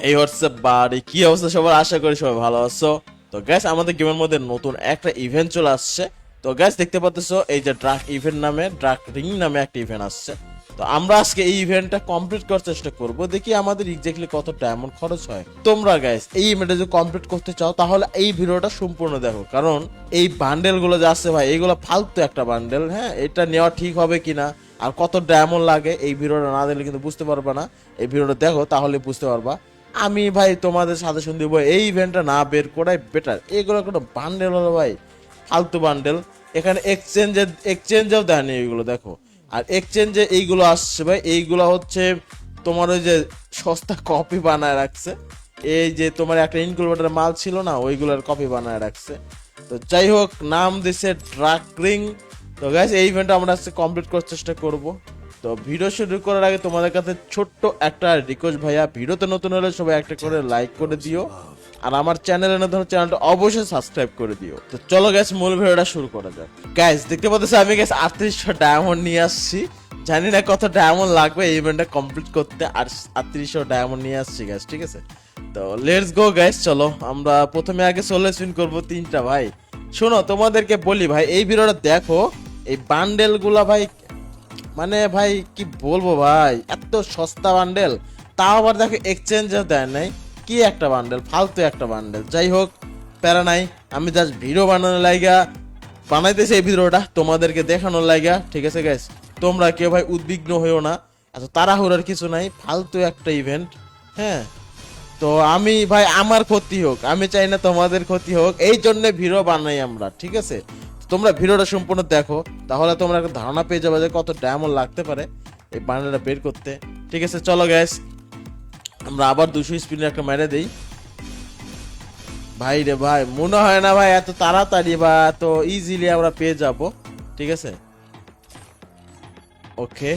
এই হোয়াটসঅ্যাপ বাড়ি কি অবস্থা সবার, আশা করি সবাই ভালো আছো। তো গ্যাস আমাদের গেমের মধ্যে নতুন একটা ইভেন্ট চলে আসছে। তো গ্যাস দেখতে পাচ্ছ এই যে ড্রাক ইভেন্ট নামে, ড্রাক রিং নামে একটা ইভেন্ট আসছে। তো আমরা আজকে এই ইভেন্টটা কমপ্লিট করার চেষ্টা করব, দেখি আমাদের এক্স্যাক্টলি কত ডায়মন্ড খরচ হয়। তোমরা গ্যাস এই ইভেন্টটা যদি কমপ্লিট করতে চাও তাহলে এই ভিডিওটা সম্পূর্ণ দেখো, কারণ এই বান্ডেল গুলো যে আছে ভাই এইগুলো ফালতু একটা বান্ডেল। হ্যাঁ, এটা নেওয়া ঠিক হবে কিনা আর কত ডায়মন্ড লাগে এই ভিডিওটা না দিলে কিন্তু বুঝতে পারবে না। এই ভিডিওটা দেখো তাহলে বুঝতে পারবা। আমি ভাই তোমাদের সাজেশন দিব এই ইভেন্টটা না বের করাই বেটার। এগুলো কোনো বান্ডেল হলো ভাই, ফালতু বান্ডেল। এখানে এক্সচেঞ্জেও দেয়নি এইগুলো দেখো। আর এক্সচেঞ্জে এইগুলো আসছে ভাই, এইগুলো হচ্ছে তোমার ওই যে সস্তা কপি বানায় রাখছে। এই যে তোমার একটা ইনকিউবেটরের মাল ছিল না, ওইগুলোর কপি বানায় রাখছে। তো যাই হোক, নাম দিছে ড্রাক রিং। তো গাইস এই ইভেন্টটা আমরা আজকে কমপ্লিট করার চেষ্টা করব। তো ভিডিও শুরু করার আগে তোমাদের কাছে ছোট্ট একটা রিকোয়েস্ট ভাইয়া, ভিডিওতে নতুন হলে সবাই একটা করে লাইক করে দিও, আর আমার চ্যানেলে নতুন হলে চ্যানেলটা অবশ্যই সাবস্ক্রাইব করে দিও। তো চলো গ্যাস মূল ভিডিওটা শুরু করা যাক। গ্যাস দেখতে পাচ্ছ আমি গ্যাস 3800 ডায়মন্ড নিয়ে আসছি। জানি না কত ডায়মন্ড লাগবে এই ইভেন্টটা কমপ্লিট করতে, আর 3800 ডায়মন্ড নিয়ে আসছি গ্যাস, ঠিক আছে। তো লেটস গো গ্যাস, চলো আমরা প্রথমে আগে সোলো স্পিন করবো 3টা ভাই। শোনো তোমাদেরকে বলি ভাই, এই ভিডিওটা দেখো, এই বান্ডেল গুলা ভাই মানে ভাই কি বলবো ভাই, এত সস্তা বান্ডেল, তাও আবার দেখো এক্সচেঞ্জও দেয় নাই। কি একটা বান্ডেল, ফালতু একটা বান্ডেল। যাই হোক, প্যারা নাই, আমি জাস্ট ভিডিও বানানোর লাইগা বানাইতেছি এই ভিডিওটা তোমাদেরকে দেখানোর লাইগা, ঠিক আছে গাইস। তোমরা কেউ ভাই উদ্বিগ্ন হইও না, এত তাড়াহুড়ার কিছু নাই, ফালতু একটা ইভেন্ট। হ্যাঁ, তো আমি ভাই আমার ক্ষতি হোক, আমি চাই না তোমাদের ক্ষতি হোক, এই জন্য ভিডিও বানাই আমরা, ঠিক আছে। তোমরা ভিডিওটা সম্পূর্ণ দেখো, তাহলে তোমরা একটা ধারণা পেয়ে যাবে যে কত ডায়মন্ড লাগতে পারে এই বান্ডেলটা বের করতে, ঠিক আছে। চলো গ্যাস, আমরা আবার 200 স্পিনের একটা মেরে দেই। ভাই রে ভাই, মনে হয় না ভাই এত তাড়াতাড়ি বা এত ইজিলি আমরা পেয়ে যাব, ঠিক আছে। ওকে,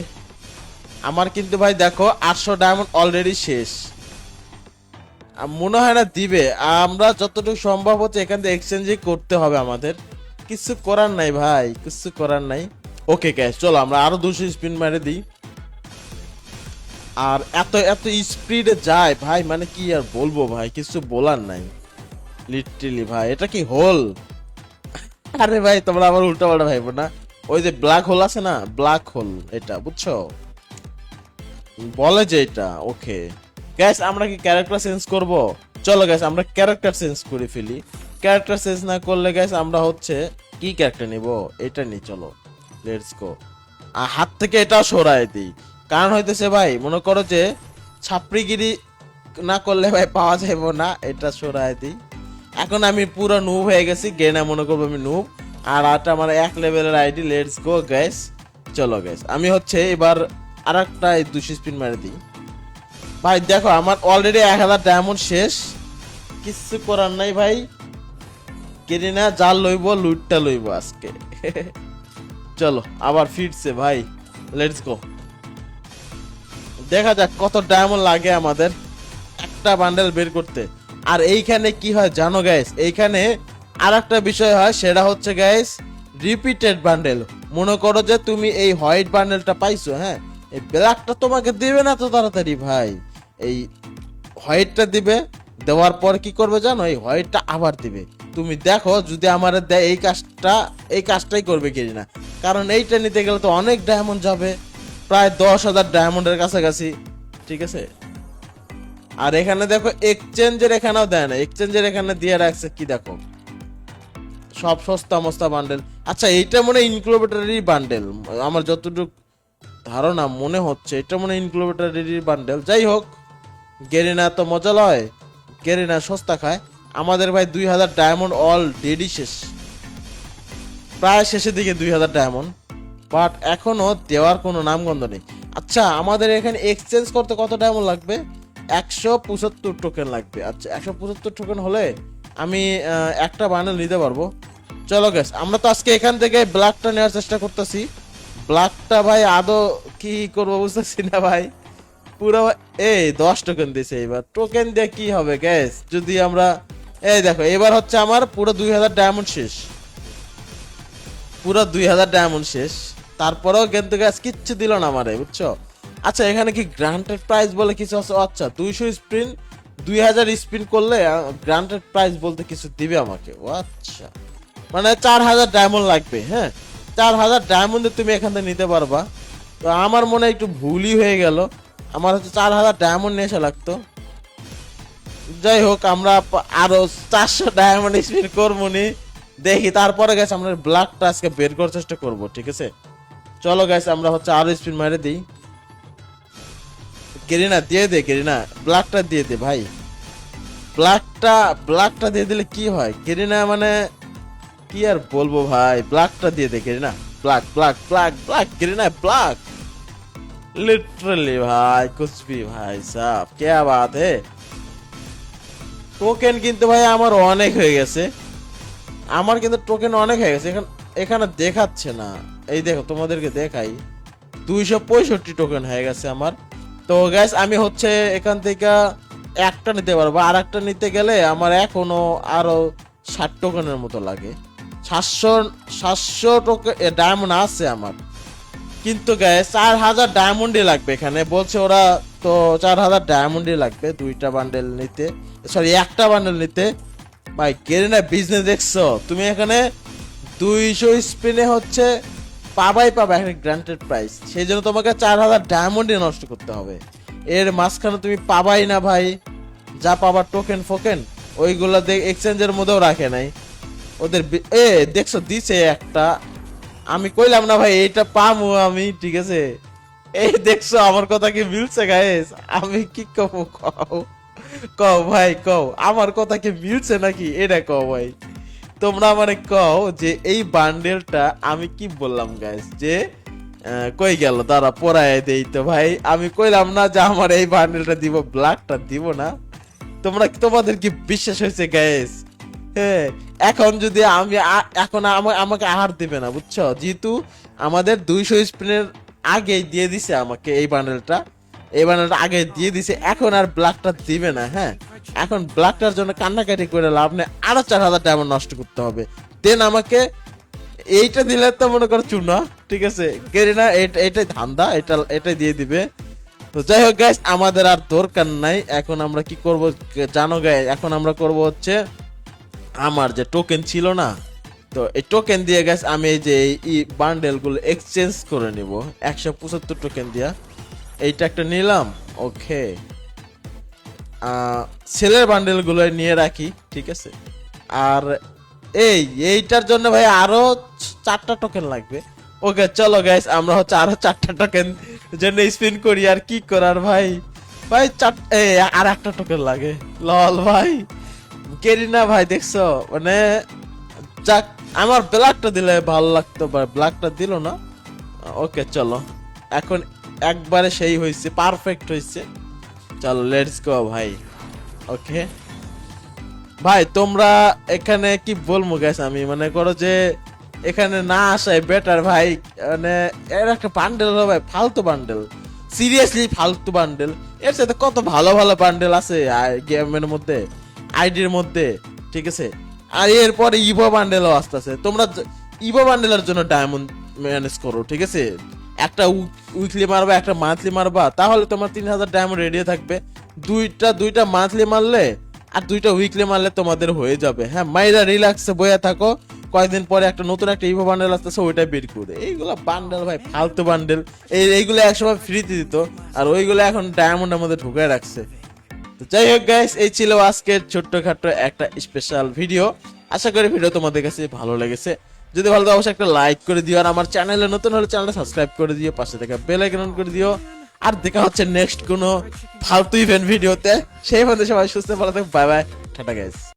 আমার কিন্তু ভাই দেখো 800 ডায়মন্ড অলরেডি শেষ। মনে হয় না দিবে, আমরা যতটুকু সম্ভব হচ্ছে এখান থেকে এক্সচেঞ্জই করতে হবে আমাদের, কিছু করার নাই ভাই, কিছু করার নাই। ওকে গ্যাস, চলো আমরা আরো 200 স্পিন মেরে দিই। আর এত এত স্পিডে যায় ভাই, মানে কি আর বলবো ভাই, কিছু বলার নাই লিটারালি ভাই। এটা কি হোল? আরে ভাই তোমরা আবার উল্টা পাল্টা ভাইবো না, ওই যে ব্ল্যাক হোল আছে না, ব্ল্যাক হোল এটা, বুঝছো বলে যে এটা। ওকে গ্যাস, আমরা কি ক্যারেক্টার চেঞ্জ করব? চলো গ্যাস আমরা ক্যারেক্টার চেঞ্জ করে ফেলি। ক্যারেক্টার চেঞ্জ না করলে গ্যাস আমরা হচ্ছে কি ক্যারেক্টার নিব, এটা নি, চলো লেটস গো। আর হাত থেকে এটাও সরাই দিই, কারণ হইতেছে ভাই মনে করো যে ছাপড়িগিরি না করলে ভাই পাওয়া যাইবো না, এটা সরাই দিই। এখন আমি পুরো নুব হয়ে গেছি, গেনা মনে করবো আমি নুব। আর এটা আমার 1 লেভেলের আইডি, লেটস গো গ্যাস। চলো গ্যাস, আমি হচ্ছে এবার আর একটা 200 স্পিন মেরে দিই। ভাই দেখো আমার অলরেডি 1000 ডায়মন্ড শেষ, কিছু করার নাই ভাই। কেড়ে না, যা লইব লুটটা লইব আজকে। চলো আবার ফিরছে ভাই, লেটস গো। দেখা যাক কত ডায়মন্ড লাগে আমাদের একটা বান্ডেল বের করতে। আর এইখানে কি হয় জানো গাইস, এইখানে আর একটা বিষয় হয়, সেটা হচ্ছে গাইস রিপিটেড বান্ডেল। মনে করো যে তুমি এই হোয়াইট বান্ডেলটা পাইছো, হ্যাঁ, এই ব্ল্যাকটা তোমাকে দিবে না তো তাড়াতাড়ি ভাই, এই হোয়াইটটা দিবে। দেওয়ার পর কি করবে জানো, এই হোয়াইটটা আবার দিবে। তুমি দেখো যদি আমার দেয় এই কাজটা, এই কাজটাই করবে কি না, কারণ এইটা নিতে গেলে তো অনেক ডায়মন্ড যাবে, প্রায় 10,000 ডায়মন্ডের কাছাকাছি, ঠিক আছে। আর এখানে দেখো এক্সচেঞ্জের এখানেও দেয় না, এক্সচেঞ্জের এখানে দিয়ে রাখছে কি দেখো, সব সস্তা মস্তা বান্ডেল। আচ্ছা এইটা মনে ইনক্লুবেটরি বান্ডেল, আমার যতটুকু ধারণা মনে হচ্ছে এটা মনে ইনক্লুবেটরি বান্ডেল। যাই হোক, গেরিনা তো মজা লয়, গেরিনা সস্তা খায়। আমাদের ভাই 2000 ডায়মন্ড অলরেডি শেষ, প্রায় শেষের দিকে 2000 ডায়মন্ড, বাট এখনো দেওয়ার কোনো নামগন্ধ নেই। আচ্ছা আমাদের এখানে এক্সচেঞ্জ করতে কত ডায়মন্ড লাগবে? 175 টোকেন লাগবে। আচ্ছা 175 টোকেন হলে আমি একটা বান্ডেল নিতে পারবো। চলো গ্যাস, আমরা তো আজকে এখান থেকে ব্ল্যাকটা নেওয়ার চেষ্টা করতেছি। ব্ল্যাকটা ভাই আদৌ কি করবো বুঝতেছি না ভাই, পুরো এই 10 টোকেন দিছে। এবার টোকেন দিয়ে কি হবে গ্যাস, যদি আমরা এই দেখো এবার হচ্ছে আমার পুরো 2000 ডায়মন্ড শেষ, পুরো 2000 ডায়মন্ড শেষ। তারপরেও কিন্তু গ্যাস কিচ্ছু দিল না আমারে, বুঝছো। আচ্ছা এখানে কি গ্রান্টেড প্রাইজ বলে কিছু আছে? আচ্ছা 200 স্পিন 2000 স্পিন করলে গ্রান্টেড প্রাইস বলতে কিছু দিবে আমাকে। ও আচ্ছা, মানে 4000 ডায়মন্ড লাগবে। হ্যাঁ, 4000 ডায়মন্ডে তুমি এখান থেকে নিতে পারবা। তো আমার মনে হয় একটু ভুলই হয়ে গেল, আমার হচ্ছে 4000 ডায়মন্ড নিয়ে এসে লাগতো। যাই হোক, আমরা আরো 400 ডায়মন্ড স্পিন করবো নি, দেখি তারপরে গেছে আমরা ব্ল্যাকটা আজকে বের করার চেষ্টা করব। ঠিক আছে, চলো গাইস আমরা হচ্ছে আরো স্পিন মারে দিই। গেরিনা দিয়ে দে, গেরিনা ব্ল্যাকটা দিয়ে দে ভাই। ব্ল্যাকটা দিয়ে দিলে কি হয় গেরিনা, মানে কি আর বলবো ভাই, ব্ল্যাকটা দিয়ে দে Garena. Black black black black Garena, black literally भाई कुछ भी भाई साहब क्या बात है। টোকেন কিন্তু ভাই আমার অনেক হয়ে গেছে, আমার কিন্তু টোকেন অনেক হয়ে গেছে। এখানে দেখাচ্ছে না, এই দেখো তোমাদেরকে দেখাই, 265 টোকেন হয়ে গেছে আমার। তো গাইস আমি হচ্ছে এখান থেকে একটা নিতে পারবো, আর একটা নিতে গেলে আমার এখনো আরো 60 টোকেনের মতো লাগে। 700 টোকেন ডায়মন্ড আছে আমার, কিন্তু গাইস 4000 ডায়মন্ডই লাগবে এখানে বলছে ওরা। তো 4000 ডায়মন্ডই লাগবে দুইটা বান্ডেল নিতে, সরি একটা বান্ডেল নিতে। ভাই গেরিনা বিজনেস দেখছো তুমি, এখানে 200 স্পিনে হচ্ছে পাবাই পাবা একটা গ্রান্টেড প্রাইস, সেই জন্য তোমাকে 4000 ডায়মন্ডই নষ্ট করতে হবে। এর মাঝখানে তুমি পাবাই না ভাই, যা পাবার টোকেন ফোকেন ওইগুলা এক্সচেঞ্জের মধ্যেও রাখে নাই ওদের। দেখছো দিছে একটা, আমি কইলাম না ভাই এইটা পামু আমি, ঠিক আছে। এই দেখছো আমার কথা কি মিলছে গাইস, আমি কি কও কও কও ভাই কও, আমার কথা কি মিলছে নাকি এটা কও ভাই। তোমরা মানে কও যে এই বান্ডেলটা আমি কি বললাম গাইস, যে কই গেল তারা পড়ায় দেই। তো ভাই আমি কইলাম না যে আমার এই বান্ডেলটা দিব, ব্ল্যাকটা দিব না। তোমাদের কি বিশ্বাস হয়েছে গাইস? হ্যাঁ, এখন যদি আমি এখন আমাকে আহার দিবে না বুঝছো, যেহেতু আমাদের 200 স্পিনের আগে দিয়ে দিছে আমাকে এই বান্ডেলটা আগে দিয়ে দিছে, এখন আর ব্ল্যাকটা দিবে না। হ্যাঁ, এখন ব্ল্যাকটার জন্য কান্নাকাটি করে লাভ নেই, আরো 4000 ডায়মন্ড নষ্ট করতে হবে, দেন আমাকে এইটা দিলে তো মনে করো চুনা। ঠিক আছে গেরিনা, এটাই ধান্দা, এটাই দিয়ে দিবে। তো যাই হোক গাইস, আমাদের আর দরকার নাই। এখন আমরা কি করব জানো গাইস, এখন আমরা করব হচ্ছে আমার যে টোকেন ছিল না, তো এই টোকেন দিয়ে গাইস আমি এই যে এই বান্ডেল গুলো এক্সচেঞ্জ করে নিব 175 টোকেন দিয়া। এইটা একটা নিলাম, ওকে। সেলের বান্ডেল গুলো নিয়ে রাখি, ঠিক আছে। আর এইটার জন্য ভাই আরো 4টা টোকেন লাগবে। ওকে চলো গাইস আমরা হচ্ছে আরো 4টা টোকেন জন্য স্পিন করি। আর কি করার ভাই, আর একটা টোকেন লাগে, লল ভাই। গেরিনা ভাই দেখছো, মানে যাক আমার ব্ল্যাকটা দিলে ভালো লাগতো, ব্ল্যাকটা দিল না। ওকে চলো, এখন একবারে সেই হয়েছে, পারফেক্ট হয়েছে। চলো লেটস গো ভাই। ওকে ভাই তোমরা এখানে কি বলবো গাইস, আমি মনে করো যে এখানে না আসাই বেটার ভাই। মানে এর একটা বান্ডেল ভাই, ফালতু বান্ডেল, সিরিয়াসলি ফালতু বান্ডেল। এর সাথে কত ভালো ভালো বান্ডেল আছে গেমের মধ্যে, আইডির মধ্যে, ঠিক আছে। আর এরপরে ইভো বান্ডেলও আসতেছে। তোমরা ইভো বান্ডেলের জন্য ডায়মন্ড ম্যানেজ করো, ঠিক আছে। একটা উইকলি মারবা, একটা মান্থলি মারবা, তাহলে তোমার 3000 ডায়মন্ড রেডি থাকবে। দুইটা মান্থলি মারলে আর 2টা উইকলি মারলে তোমাদের হয়ে যাবে। হ্যাঁ, মাইরা রিল্যাক্সে বইয়া থাকো, কয়েকদিন পরে নতুন একটা ইভো বান্ডেল আসতেছে, ওইটা বের করে। এইগুলা বান্ডেল ভাই ফালতু বান্ডেল, এইগুলো একসময় ফ্রিতে দিত, আর ওইগুলো এখন ডায়মন্ডের মধ্যে ঢুকায় রাখছে। তো যাই হোক গাইস, এই ছিল আজকের ছোট্টখাটো একটা স্পেশাল ভিডিও। আশা করি ভিডিও তোমাদের কাছে ভালো লেগেছে। যদি ভালো লাগে অবশ্যই একটা লাইক করে দিও, আর আমার চ্যানেলে নতুন হলে চ্যানেলটা সাবস্ক্রাইব করে দিও, পাশে থেকে বেল আইকন অন করে দিও। আর দেখা হচ্ছে নেক্সট কোনো ফালতু ইভেন্ট ভিডিওতে। সেই পর্যন্ত সবাই সুস্থ ভালো থাকো, বাই বাই, টাটা গাইস।